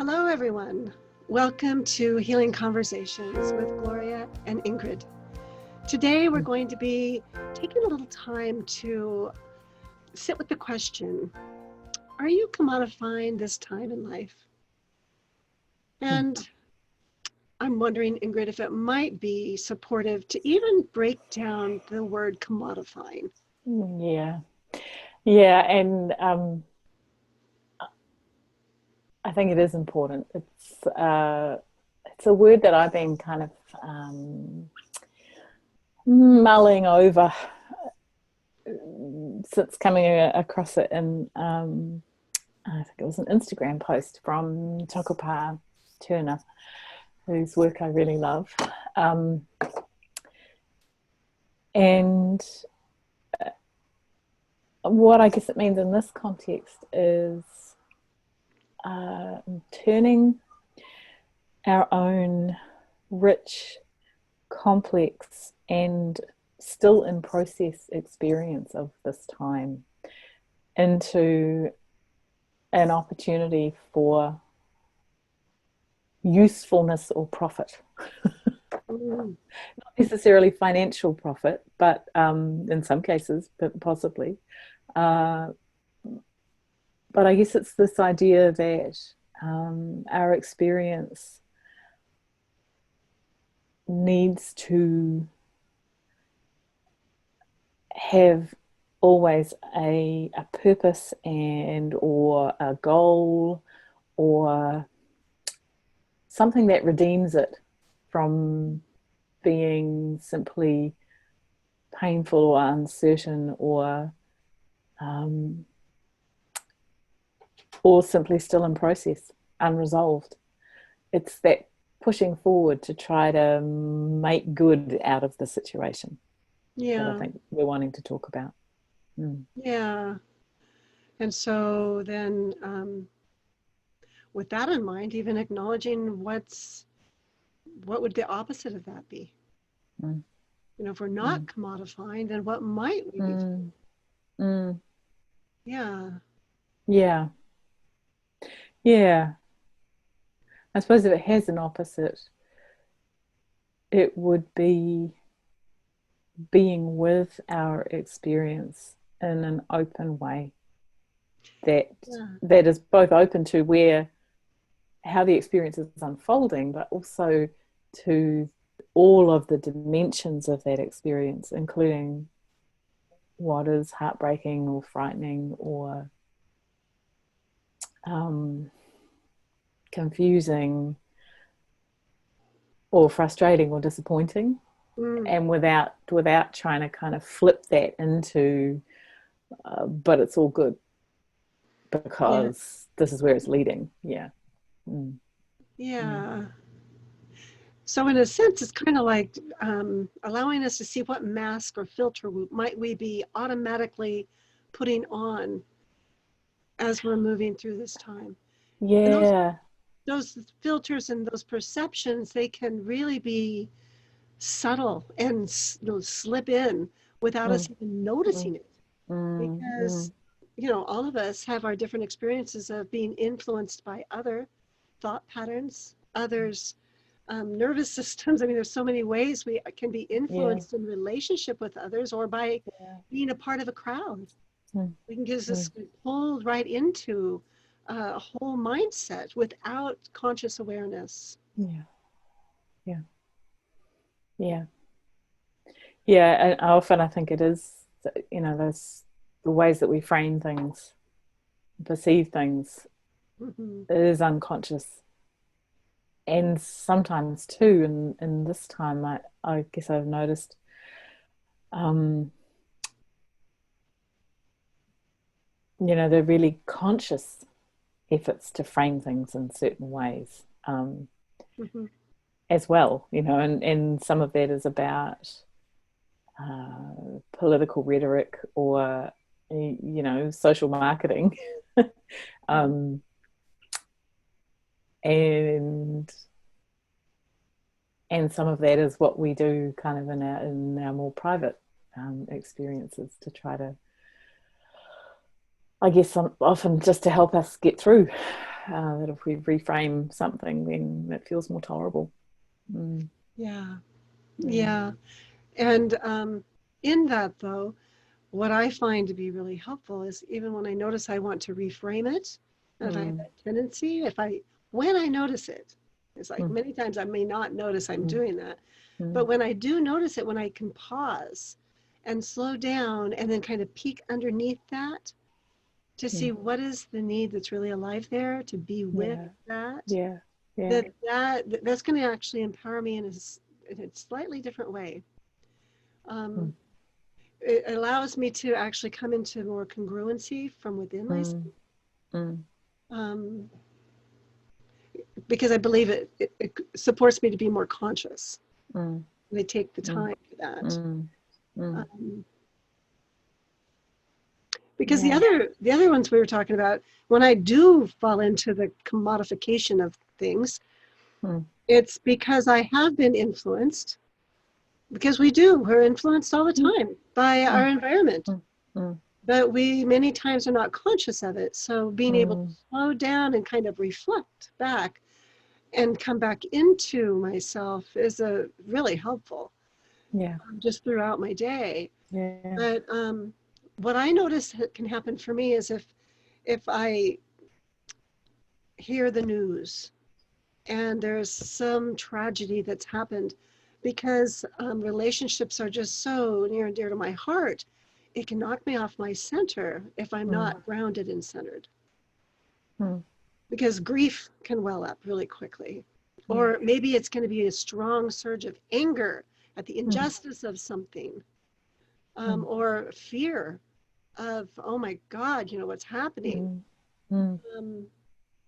Hello, everyone. Welcome to Healing Conversations with Gloria and Ingrid. Today, we're going to be taking a little time to sit with the question, are you commodifying this time in life? And I'm wondering, Ingrid, if it might be supportive to even break down the word commodifying. Yeah, and I think it is important. It's a word that I've been kind of mulling over since coming across it in I think it was an Instagram post from Tokopa Turner, whose work I really love, and what I guess it means in this context is turning our own rich, complex, and still in process experience of this time into an opportunity for usefulness or profit. Not necessarily financial profit, but in some cases, but possibly. But I guess it's this idea that our experience needs to have always a purpose and or a goal or something that redeems it from being simply painful or uncertain or simply still in process, unresolved. It's that pushing forward to try to make good out of the situation that I think we're wanting to talk about. Yeah. And so then with that in mind, even acknowledging what would the opposite of that be? You know, if we're not commodifying, then what might we be? Yeah. I suppose if it has an opposite, it would be being with our experience in an open way that is both open to how the experience is unfolding, but also to all of the dimensions of that experience, including what is heartbreaking or frightening or confusing or frustrating or disappointing, and without trying to kind of flip that into but it's all good because this is where it's leading. So in a sense, it's kind of like allowing us to see what mask or filter might we be automatically putting on as we're moving through this time. And those filters and those perceptions, they can really be subtle and slip in without us even noticing it. Because, you know, all of us have our different experiences of being influenced by other thought patterns, others' nervous systems. I mean, there's so many ways we can be influenced in relationship with others or by being a part of a crowd. We can get us pulled right into a whole mindset without conscious awareness. And often I think it is, you know, those the ways that we frame things, perceive things, it is unconscious. And sometimes too, in this time, I guess I've noticed you know, they're really conscious efforts to frame things in certain ways as well, you know, and some of that is about political rhetoric or, you know, social marketing. And some of that is what we do kind of in our more private experiences to try to, I guess, often just to help us get through that if we reframe something, then it feels more tolerable. Mm. Yeah. Mm. Yeah. And in that, though, what I find to be really helpful is even when I notice I want to reframe it, and if I have Mm. that tendency, when I notice it, it's like Mm. many times I may not notice I'm Mm. doing that. But Mm. when I do notice it, when I can pause and slow down and then kind of peek underneath that to see Mm. what is the need that's really alive there, to be with Yeah, that, yeah, yeah. that's going to actually empower me in a slightly different way. Um, Mm. it allows me to actually come into more congruency from within myself, Mm. Mm. um, because I believe it supports me to be more conscious. Mm. And I take the Mm. time for that. Mm. Mm. Um, because Yeah. the other ones we were talking about, when I do fall into the commodification of things, Mm. it's because I have been influenced, because we're influenced all the Mm. time by our Mm. environment, Mm. Mm. but we many times are not conscious of it. So being able to Mm. slow down and kind of reflect back and come back into myself is a really helpful, Yeah. just throughout my day. Yeah. But what I notice can happen for me is if I hear the news and there's some tragedy that's happened, because relationships are just so near and dear to my heart, it can knock me off my center if I'm Mm. not grounded and centered, Mm. because grief can well up really quickly. Yeah. Or maybe it's going to be a strong surge of anger at the Mm. injustice of something, Mm. or fear of, oh my God, what's happening. Mm. Mm. Um,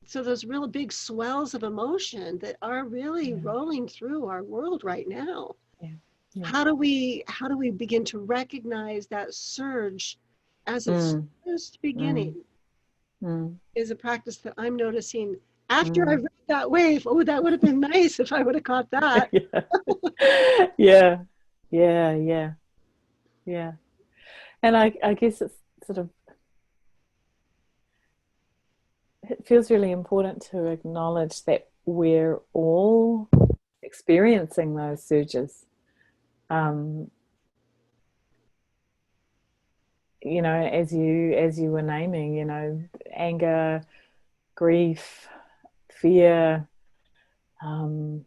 so those real big swells of emotion that are really Yeah. rolling through our world right now. Yeah. Yeah. How do we begin to recognize that surge as it's Mm. just Mm. beginning, Mm. is a practice that I'm noticing after I Mm. read that wave. Oh, that would have been nice if I would have caught that. Yeah. Yeah. Yeah. Yeah. Yeah. And I guess it's sort of, it feels really important to acknowledge that we're all experiencing those surges. Um, as you were naming, anger, grief, fear, um,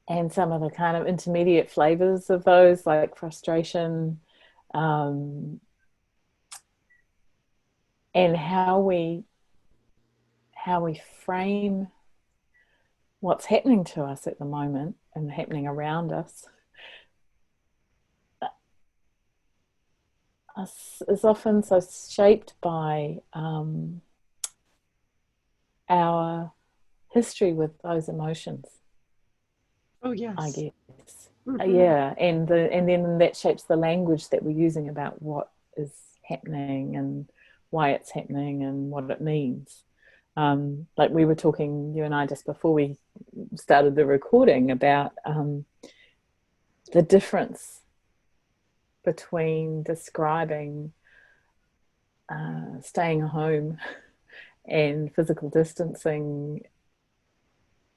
and some of the kind of intermediate flavors of those, like frustration, um, and how we frame what's happening to us at the moment and happening around us is often so shaped by our history with those emotions, Oh, I yes. guess. Hmm. Yeah, and then that shapes the language that we're using about what is happening and why it's happening and what it means. Like we were talking, you and I, just before we started the recording, about the difference between describing staying home and physical distancing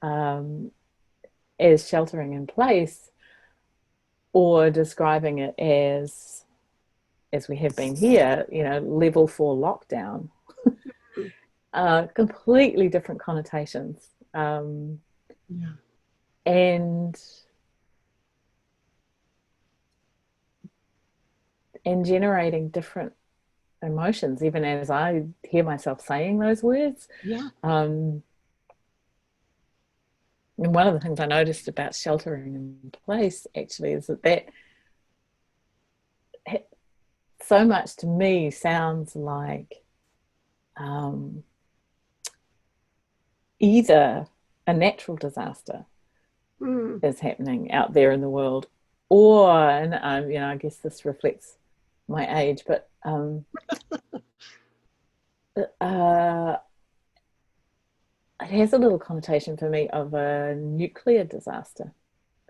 um, as sheltering in place, or describing it as we have been here, level 4 lockdown. Completely different connotations, Yeah. and generating different emotions, even as I hear myself saying those words. Yeah. And one of the things I noticed about sheltering in place actually is that so much to me sounds like um, either a natural disaster Mm. is happening out there in the world, or, and I guess this reflects my age, but uh, it has a little connotation for me of a nuclear disaster,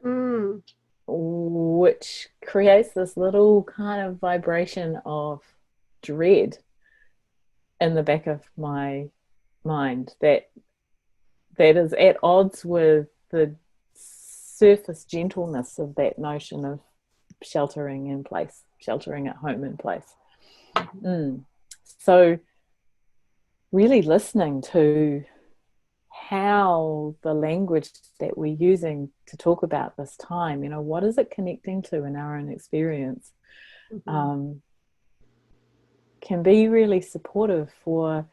Mm. which creates this little kind of vibration of dread in the back of my mind that is at odds with the surface gentleness of that notion of sheltering in place, sheltering at home in place. So really listening to how the language that we're using to talk about this time, what is it connecting to in our own experience, can be really supportive for,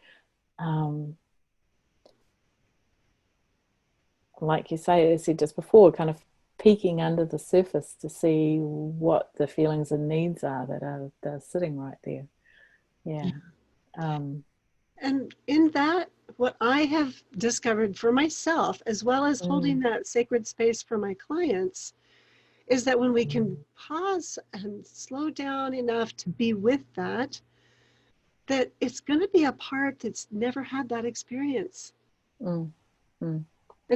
like you say, I said just before, kind of peeking under the surface to see what the feelings and needs are that are sitting right there. Yeah. And in that, what I have discovered for myself, as well as holding that sacred space for my clients, is that when we can pause and slow down enough to be with that, that it's going to be a part that's never had that experience. And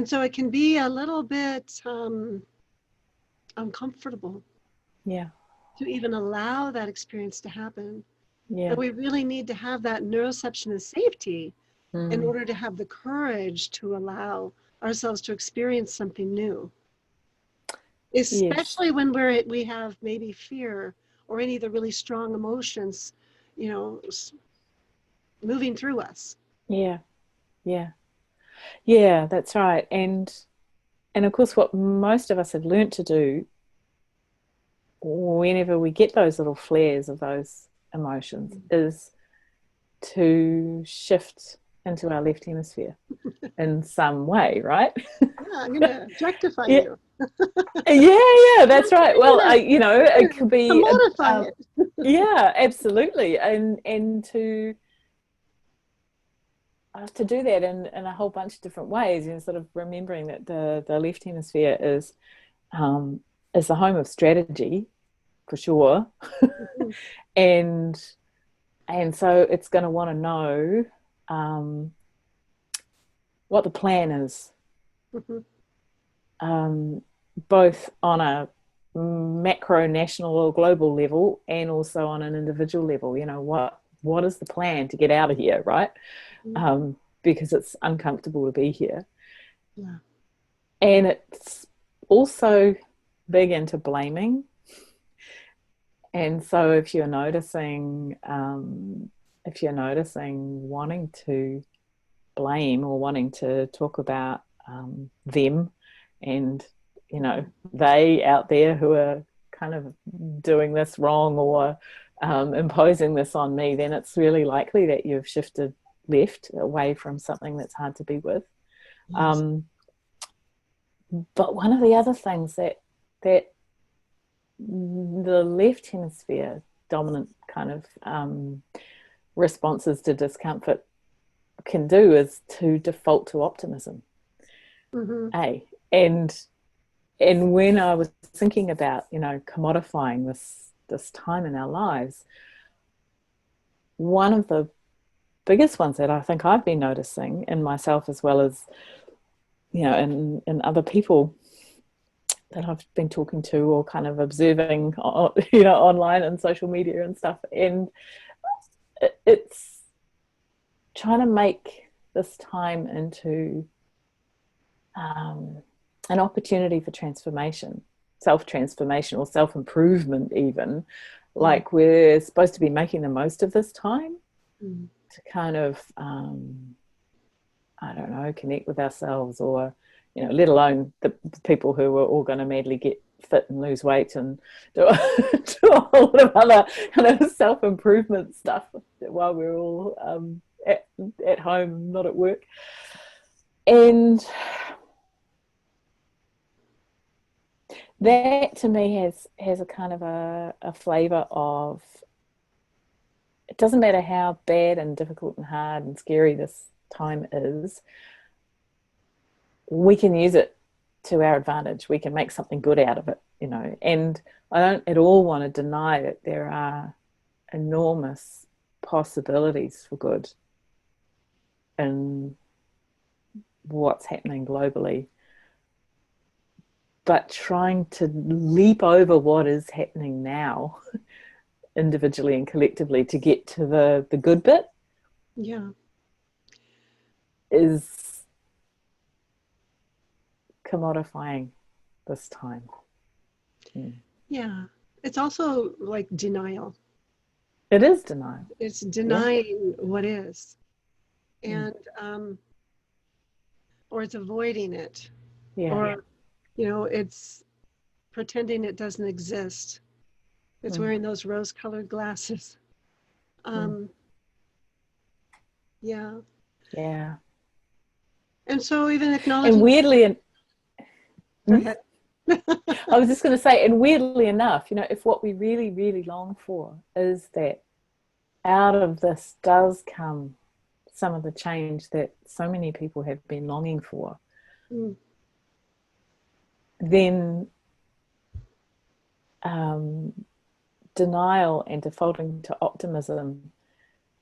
so it can be a little bit uncomfortable to even allow that experience to happen. And we really need to have that neuroception of safety in order to have the courage to allow ourselves to experience something new. Especially when we have maybe fear or any of the really strong emotions, moving through us. That's right. And of course, what most of us have learnt to do whenever we get those little flares of those emotions is to shift into our left hemisphere in some way, right? Yeah, I'm going to objectify you. That's right. Well, it could be commodify it. Yeah, absolutely. And to do that in a whole bunch of different ways, sort of remembering that the left hemisphere is the home of strategy, for sure. and so it's going to want to know what the plan is, both on a macro, national or global level, and also on an individual level. What is the plan to get out of here, right? Because it's uncomfortable to be here. And it's also big into blaming. And so if you're noticing wanting to blame or wanting to talk about them and they out there who are kind of doing this wrong or imposing this on me, then it's really likely that you've shifted left away from something that's hard to be with. But one of the other things that the left hemisphere dominant kind of responses to discomfort can do is to default to optimism. And when I was thinking about commodifying this time in our lives, one of the biggest ones that I think I've been noticing in myself, as well as in other people that I've been talking to or kind of observing online and social media and stuff, and it's trying to make this time into an opportunity for transformation, self-transformation or self-improvement even. Like we're supposed to be making the most of this time to kind of I don't know, connect with ourselves, or let alone the people who are all going to madly get fit and lose weight and do a whole lot of other kind of self-improvement stuff while we're all at home, not at work. And that to me has a kind of a flavor of, it doesn't matter how bad and difficult and hard and scary this time is, we can use it to our advantage. We can make something good out of it, and I don't at all want to deny that there are enormous possibilities for good in what's happening globally, but trying to leap over what is happening now individually and collectively to get to the good bit Yeah. is commodifying this time. Mm. Yeah. It's also like denial. It is denial. It's Yeah. denying what is, Mm. and or it's avoiding it, Yeah. or it's pretending it doesn't exist. It's Mm. wearing those rose-colored glasses. Mm. Um, yeah. Yeah. And so even And acknowledging, weirdly, and go ahead. I was just going to say, and weirdly enough, if what we really, really long for is that out of this does come some of the change that so many people have been longing for, Mm, then um, denial and defaulting to optimism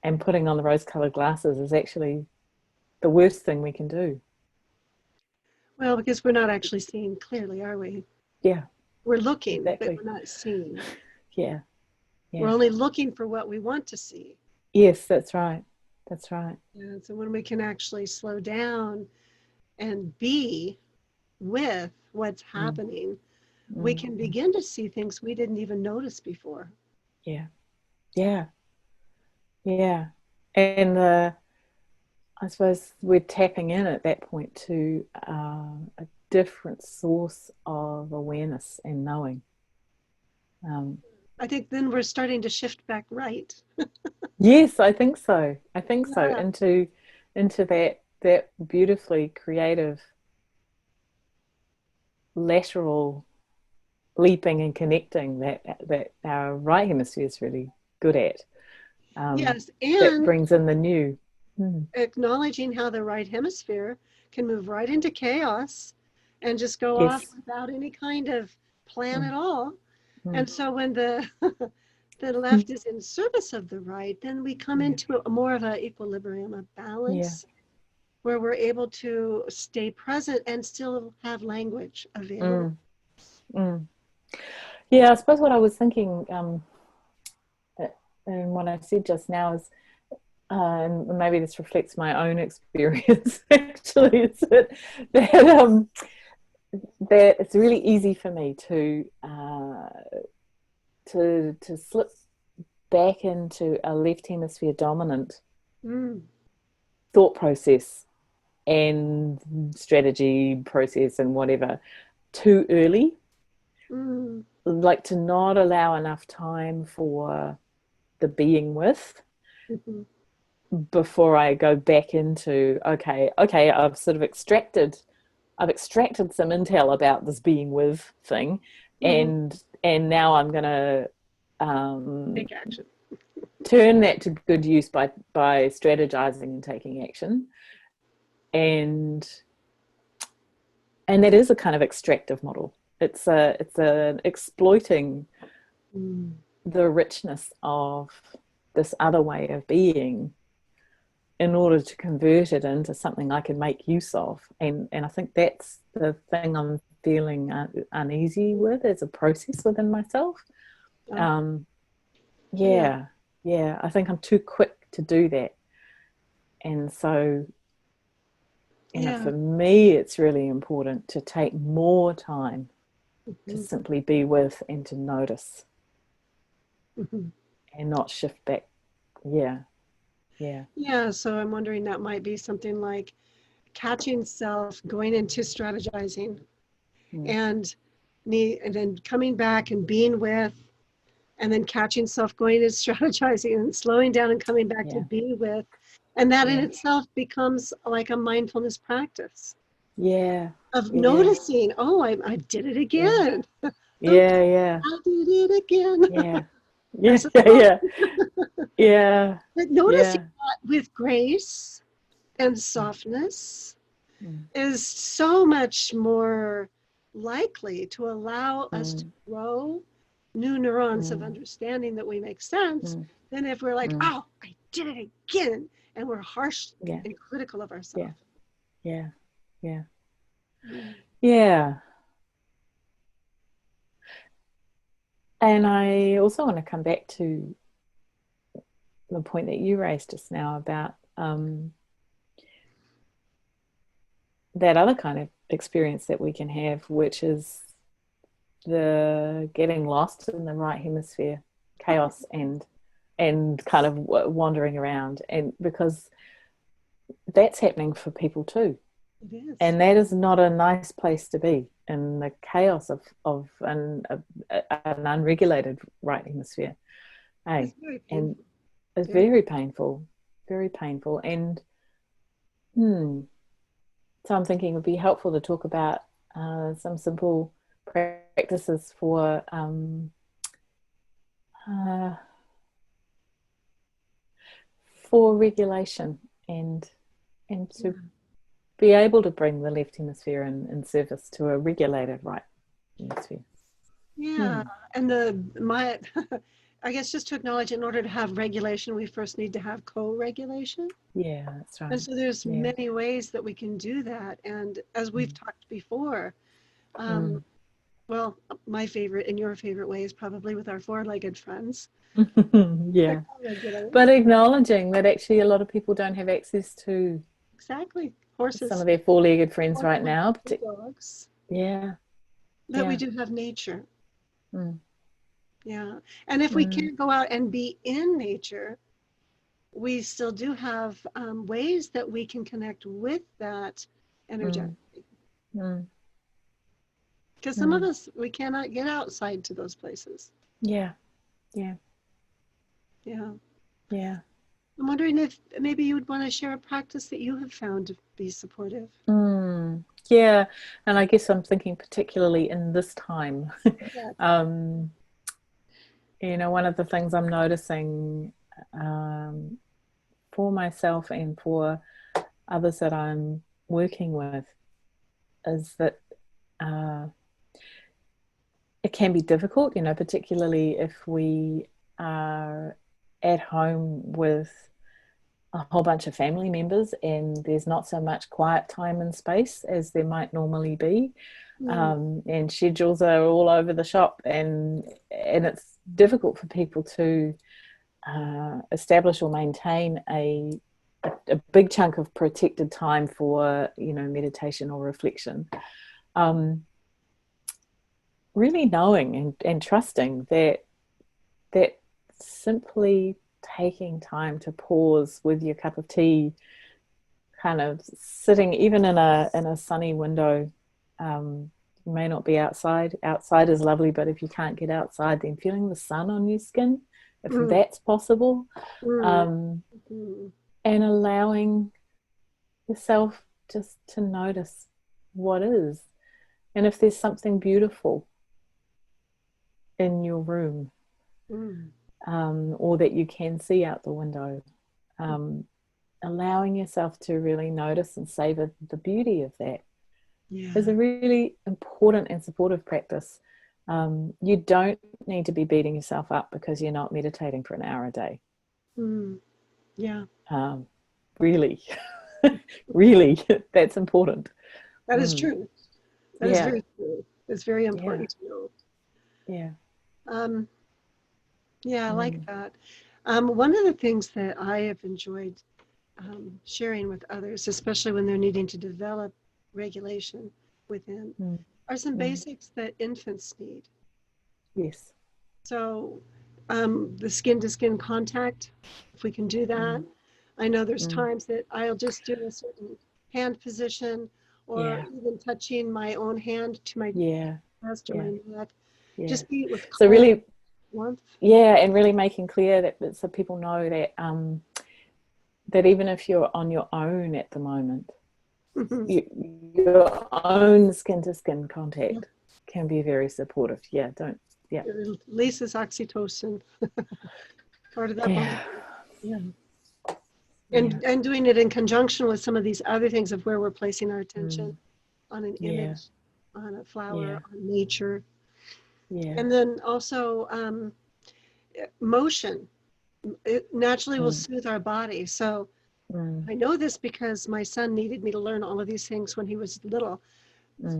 and putting on the rose-colored glasses is actually the worst thing we can do. well, because we're not actually seeing clearly, are we? Yeah, We're looking, but exactly. we're not seeing. Yeah, We're yeah. only looking for what we want to see. Yes, that's right. That's right. And so when we can actually slow down and be with what's Mm, happening, we mm, can begin to see things we didn't even notice before. yeah, yeah, yeah. And I suppose we're tapping in at that point to a different source of awareness and knowing. Um, I think then we're starting to shift back right. yes, I think so. I think so. Yeah. Into that beautifully creative lateral leaping and connecting that our right hemisphere is really good at. Yes. That And brings in the new. Mm. acknowledging how the right hemisphere can move right into chaos and just go off Yes. without any kind of plan Mm, at all. mm, And so when the the mm. left is in service of the right, then we come Yeah. into a more of an equilibrium, a Yeah. balance where we're able to stay present and still have language available. Mm, mm. Yeah, I suppose what I was thinking, and what I said just now is, and maybe this reflects my own experience actually, is that it's really easy for me to slip back into a left hemisphere dominant Mm, thought process and strategy process and whatever too early, mm, like to not allow enough time for the being with mhm, before I go back into okay, I've extracted some intel about this being with thing, mhm. and now I'm gonna um, Take action. turn that to good use by strategizing and taking action, and that is a kind of extractive model. It's a exploiting Mm, the richness of this other way of being in order to convert it into something I can make use of. And I think that's the thing I'm feeling uneasy mm. with as a process within myself. Oh, Um, yeah, yeah, yeah, I think I'm too quick to do that. And so, yeah. for me, it's really important to take more time to Mhm, simply be with and to notice mhm. and not shift back. Yeah, yeah. Yeah, so I'm wondering that might be something like catching self going into strategizing Mm, and and then coming back and being with and then catching self going and strategizing and slowing down and coming back to yeah, be with. And that in yeah, itself becomes like a mindfulness practice yeah, of yeah, noticing, oh, I did it yeah, again. Oops, yeah, yeah, I did it again. yeah, I yeah, said, yeah, oh. yeah, yeah, But noticing yeah. that with grace and softness Mm, is so much more likely to allow us to mm, grow new neurons of mm, understanding that we make sense mm, than if we're like, mm. oh, I did it again. And we're harsh Yeah, and critical of yeah, ourselves. yeah, yeah, Mm, yeah. And I also want to come back to the point that you raised just now about um, that other kind of experience that we can have, which is the getting lost in the right hemisphere, chaos and kind of wandering around, and because that's happening for people too. It is. And that is not a nice place to be, in the chaos of an unregulated right hemisphere. It's Hey, very and painful. it's Very. very painful, very painful. And so I'm thinking it would be helpful to talk about some simple practices uh, for regulation and Yeah. to be able to bring the left hemisphere in service to a regulated right hemisphere. Yeah. And I guess just to acknowledge, in order to have regulation, we first need to have co-regulation. Yeah, that's And right. so there's Yeah. many ways that we can do that. And as we've talked before, um, well, my favorite and your favorite way is probably with our four-legged friends. Yeah. Regulate. But acknowledging that actually a lot of people don't have access to Exactly. some Horses, of their four-legged friends right horses, now. dogs. Yeah, That we yeah. do have nature. Mm, Yeah. And if we mm, can't go out and be in nature, we still do have ways that we can connect with that mm, energetically. mm, Because some of mm. us, we cannot get outside to those places. Yeah, yeah, Yeah. yeah. I'm wondering if maybe you would want to share a practice that you have found to be supportive. Yeah, and I guess I'm thinking particularly in this time. Yeah. um, one of the things I'm noticing um, for myself and for others that I'm working with is that uh, it can be difficult, particularly if we are at home with a whole bunch of family members and there's not so much quiet time and space as there might normally be. Mm, And schedules are all over the shop, and it's difficult for people to establish or maintain a big chunk of protected time for meditation or reflection. Um, really knowing and trusting that simply taking time to pause with your cup of tea, kind of sitting even in a sunny window. You may not be outside. Outside is lovely, but if you can't get outside, then feeling the sun on your skin, if mm, that's possible, mm, um, mm, and allowing yourself just to notice what is, and if there's something beautiful in your room, mm. or that you can see out the window, um, allowing yourself to really notice and savor the beauty of that is Yeah. a really important and supportive practice. You don't need to be beating yourself up because you're not meditating for an hour a day. Mm, yeah. Um, really, really, that's important. That is Mm, true. That is yeah, very true. It's very yeah, important to know. yeah. Um, yeah, I like Mm, that. One of the things that I have enjoyed sharing with others, especially when they're needing to develop regulation within, mm, are some mm. basics that infants need. Yes. So, the skin to skin contact, if we can do that. Mm, I know there's mm. times that I'll just do a certain hand position or Yeah, even touching my own hand to my yeah, chest or yeah, my neck, yeah. just be with So calm really, warmth. yeah, and really making clear that so people know that even if you're on your own at the moment, Mhm. you, your own skin to skin Yeah, contact can be very supportive. Yeah, don't. Yeah, it releases oxytocin, part of that bond. yeah, Yeah. yeah, And doing it in conjunction with some of these other things of where we're placing our attention mm, on an yeah, image, on a flower, yeah, on nature. yeah, And then also motion. It naturally will mm, soothe our body. So mm, I know this because my son needed me to learn all of these things when he was little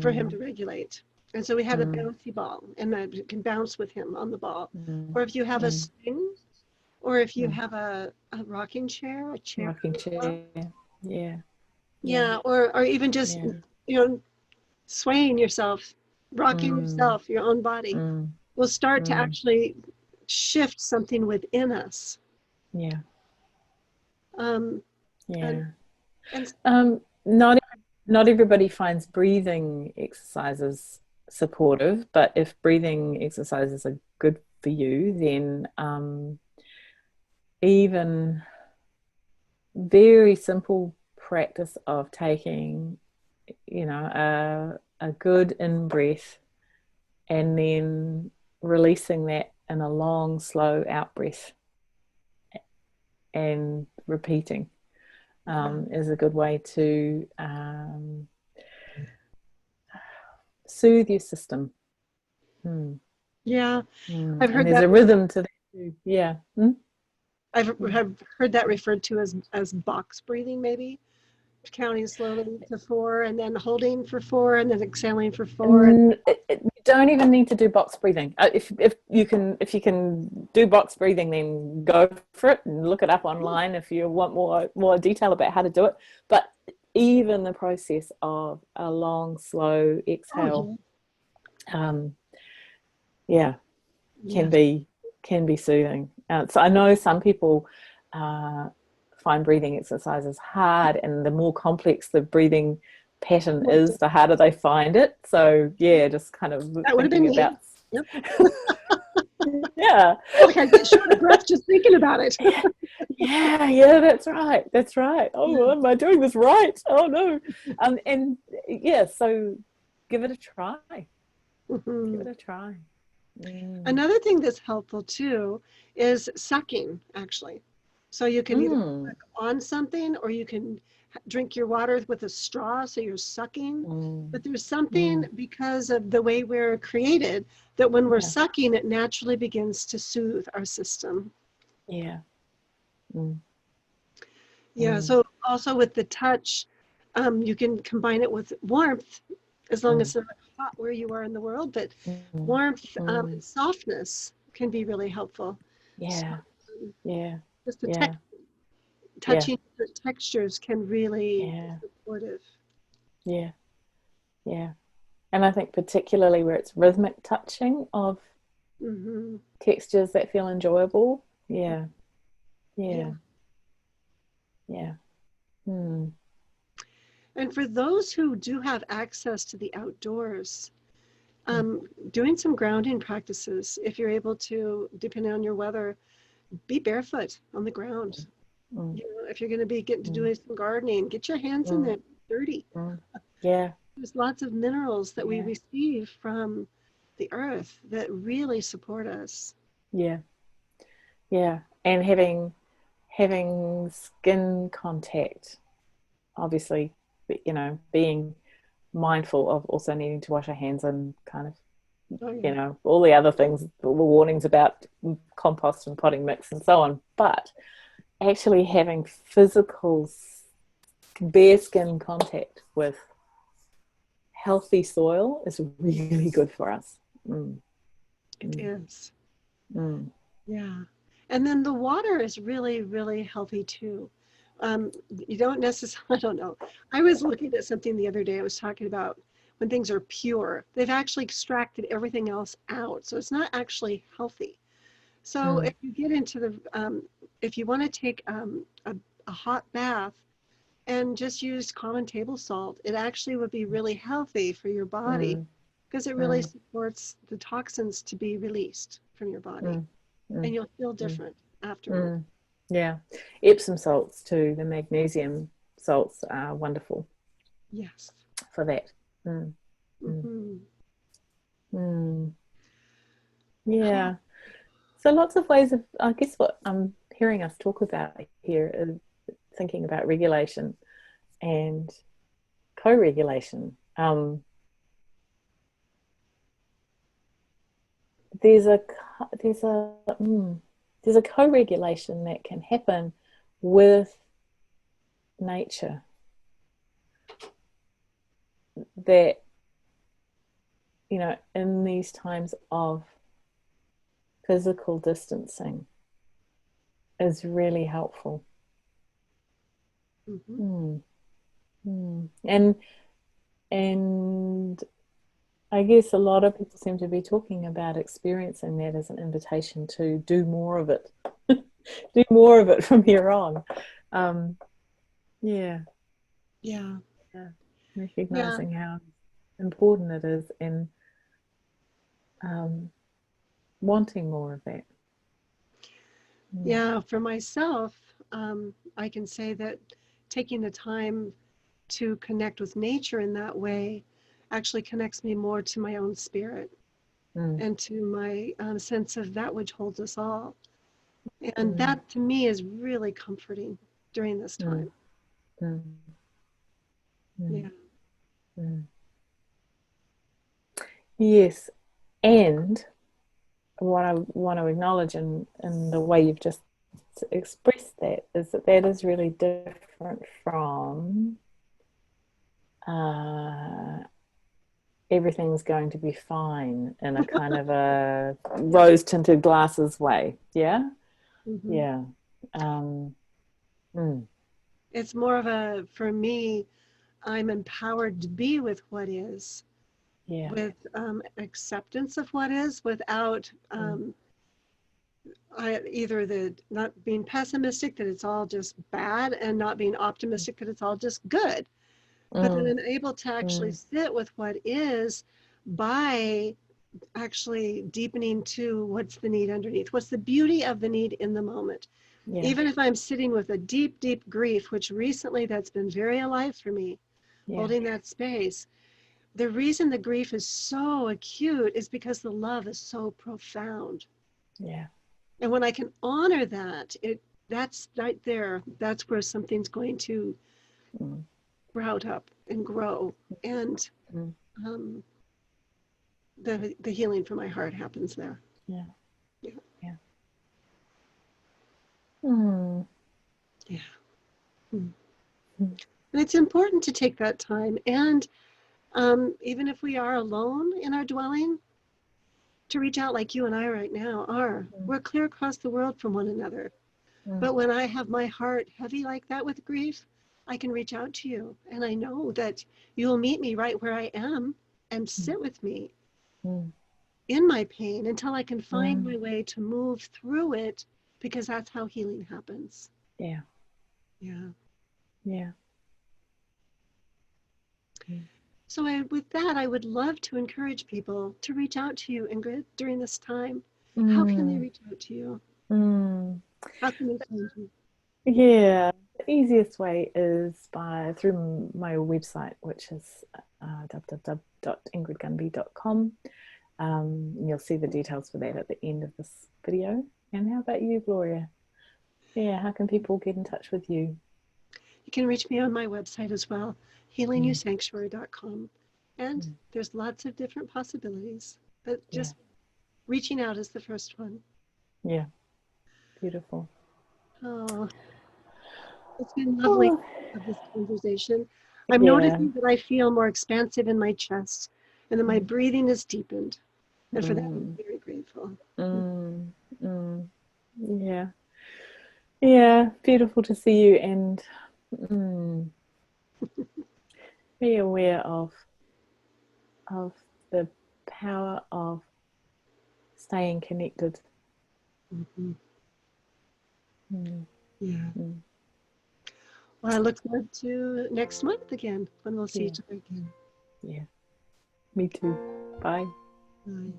for him to mm, regulate. And so we had a mm, bouncy ball and that you can bounce with him on the ball. mm, Or if you have a mm, string or if you have a rocking chair, a chair. Rocking chair. Yeah. Yeah. Yeah, or even just, Yeah. swaying yourself, rocking Mm, yourself, your own body, mm, will start to mm. actually shift something within us. Yeah. Um, and Yeah. and Not everybody finds breathing exercises supportive, but if breathing exercises are good for you, then even very simple practice of taking, a good in breath and then releasing that in a long, slow out breath and repeating yeah, is a good way to soothe your system. Mm, yeah, mm. I've And heard there's that. a rhythm to that too. Yeah. Mm, mm. I've heard that referred to as box breathing, maybe counting slowly to 4 and then holding for 4 and then exhaling for 4. You don't even need to do box breathing. If you can do box breathing, then go for it and look it up online if you want more detail about how to do it. But even the process of a long, slow Oh, exhale, yeah. um, yeah, can Yes. be can be soothing. So I know some people uh, find breathing exercises hard, and the more complex the breathing pattern is, the harder they find it. So yeah, just kind of That would have been thinking me. about Yep. yeah, Like I get short of breath just thinking about it. yeah, that's right, that's right. Yeah. Oh, am I doing this right? Oh no, and yeah, so give it a try. Give Mhm. it a try. Mm. Another thing that's helpful too is sucking, actually. So you can either Mm. suck on something or you can drink your water with a straw, so you're sucking. Mm. But there's something Mm. because of the way we're created that when we're Yeah, sucking, it naturally begins to soothe our system. yeah. Mm. Yeah, Mm. so also with the touch, you can combine it with warmth, as long as Mm. it's not hot where you are in the world, but Mm. warmth and Mm. softness can be really helpful. So Yeah, um, yeah, just the yeah, yeah, touching the textures can really be yeah, supportive. yeah, yeah. And I think particularly where it's rhythmic touching of Hmm. textures that feel enjoyable. Yeah, Yeah. yeah, yeah. Mm. And for those who do have access to the outdoors, Mm. doing some grounding practices, if you're able to, depending on your weather, be barefoot on the ground. Mm. If you're going to be getting to Mm. doing some gardening, get your hands in Mm. there, dirty. Mm. Yeah, There's lots of minerals that we yeah, receive from the earth that really support us. yeah, yeah. And having skin contact, obviously, being mindful of also needing to wash our hands and kind of Oh yeah. all the other things, the warnings about compost and potting mix and so on. But actually having physical bare skin contact with healthy soil is really good for us. Mm, It mm, is. mm, Yeah. And then the water is really, really healthy too. You don't necessarily, I don't know. I was looking at something the other day. I was talking about when things are pure, they've actually extracted everything else out. So it's not actually healthy. So mm, if you get into if you want to take a hot bath and just use common table salt, it actually would be really healthy for your body mm, because it really mm, supports the toxins to be released from your body mm, mm, and you'll feel mm, different afterward. mm. Yeah. Epsom salts too, the magnesium salts are wonderful Yes. for that. Mm, mm, Hmm. mm. Yeah. So lots of ways of, I guess what I'm hearing us talk about here is thinking about regulation and co-regulation. There's a there's a there's a co-regulation that can happen with nature that in these times of physical distancing is really helpful. Mm-hmm. Mm. Mm. And I guess a lot of people seem to be talking about experiencing that as an invitation to do more of it, do more of it from here on. Um, yeah, Yeah. yeah, Yeah. recognizing how important it is and um, wanting more of that. Mm, Yeah. For myself, I can say that taking the time to connect with nature in that way actually connects me more to my own spirit mm, and to my sense of that which holds us all. And mm, that to me is really comforting during this mm, time. mm, mm, Yeah. mm. Yes, and what I want to acknowledge in the way you've just expressed that is that that is really different from uh, everything's going to be fine in a kind of a rose tinted glasses way. Yeah. Hmm. Yeah. Um, mm, It's more of a, for me, I'm empowered to be with what is, yeah. with acceptance of what is, without Mm, either the not being pessimistic that it's all just bad and not being optimistic that it's all just good, but that mm, I'm able to actually mm, sit with what is by actually deepening to what's the need underneath, what's the beauty of the need in the moment. yeah. Even if I'm sitting with a deep, deep grief, which recently that's been very alive for me, Yeah. holding that space. The reason the grief is so acute is because the love is so profound. Yeah. And when I can honor that, that's right there. That's where something's going to Mm, sprout up and grow. And mm, um, the healing for my heart happens there. yeah. Yeah. Yeah. Mm, Yeah. Hmm. mm, And it's important to take that time. And even if we are alone in our dwelling, to reach out like you and I right now are. mm, We're clear across the world from one another. mm, But when I have my heart heavy like that with grief, I can reach out to you. And I know that you will meet me right where I am and mm, sit with me mm, in my pain until I can find mm. my way to move through it, because that's how healing happens. Yeah. Yeah. Yeah. Mm, So with that, I would love to encourage people to reach out to you, Ingrid, during this time. How can they mm, reach out to you? mm. How can they find you? Yeah, the easiest way is by through my website, which is www.ingridgunby.com. You'll see the details for that at the end of this video. And how about you, Gloria? Yeah, how can people get in touch with you? You can reach me on my website as well, Mm, healingyoursanctuary.com. And mm, there's lots of different possibilities, but yeah, just reaching out is the first one. yeah, beautiful. Oh, it's been lovely Oh, to have this conversation. I'm yeah. noticing that I feel more expansive in my chest and that my Mm, breathing is deepened. And for that, I'm mm, very grateful. mm, mm, yeah, yeah, beautiful to see you and mm, be aware of the power of staying connected. Mm-hmm. Mm, Yeah. mm, Well, I look forward to next month again when we'll see yeah, each other again. yeah, me too. Bye. Bye. Mm.